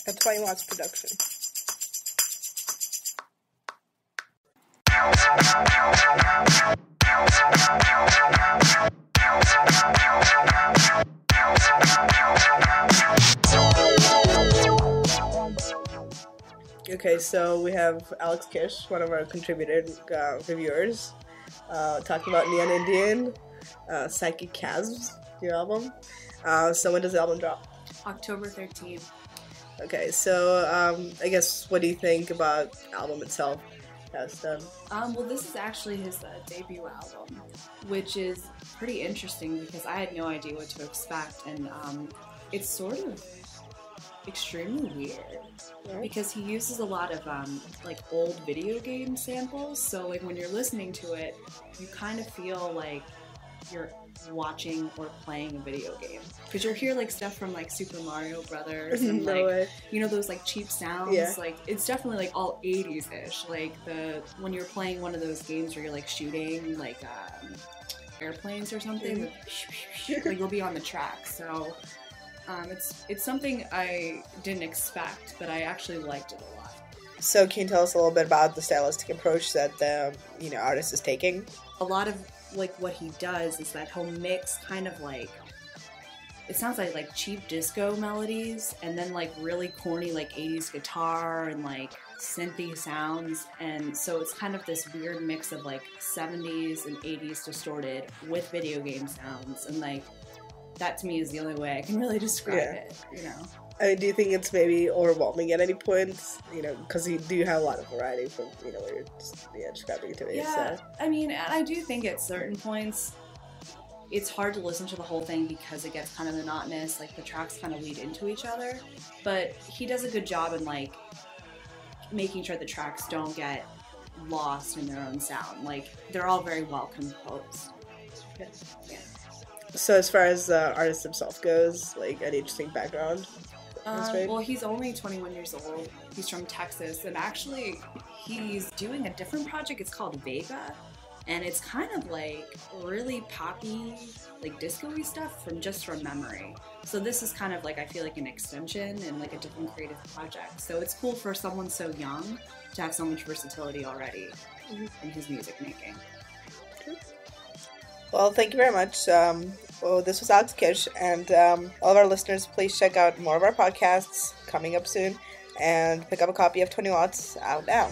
A 20 Watts production. Okay, so we have Alex Kish, one of our contributed reviewers, talking about Neon Indian, Psychic Chasms, your album. So when does the album drop? October 13th. Okay, so I guess what do you think about the album itself? Well, this is actually his debut album, which is pretty interesting because I had no idea what to expect, and it's sort of extremely weird because he uses a lot of like old video game samples. So like when you're listening to it, you kind of feel like you're watching or playing a video game because you'll hear like stuff from like Super Mario Brothers and like you know those like cheap sounds. Like it's definitely like all 80s-ish, like when you're playing one of those games where you're like shooting like airplanes or something, like you'll be on the track. So it's something I didn't expect, but I actually liked it a lot. So can you tell us a little bit about the stylistic approach that the artist is taking? A lot of like what he does is that he'll mix kind of like, it sounds like cheap disco melodies and then like really corny like 80s guitar and like synthy sounds, and so it's kind of this weird mix of like 70s and 80s distorted with video game sounds, and like that to me is the only way I can really describe it, you know. I mean, do you think it's maybe overwhelming at any point? Because you do have a lot of variety from, what you're just, describing to me. Yeah, so. I mean, I do think at certain points it's hard to listen to the whole thing because it gets kind of monotonous, like the tracks kind of lead into each other, but he does a good job in like making sure the tracks don't get lost in their own sound. Like, they're all very well composed. Yeah. So as far as the artist himself goes, like, any interesting background? Well, he's only 21 years old. He's from Texas, and actually he's doing a different project. It's called Vega, and it's kind of like really poppy, like disco-y stuff from memory. So this is kind of like, I feel like an extension and like a different creative project. So it's cool for someone so young to have so much versatility already in his music making. Well, thank you very much. Well, this was Alex Kish, and all of our listeners, please check out more of our podcasts coming up soon, and pick up a copy of 20 Watts out now.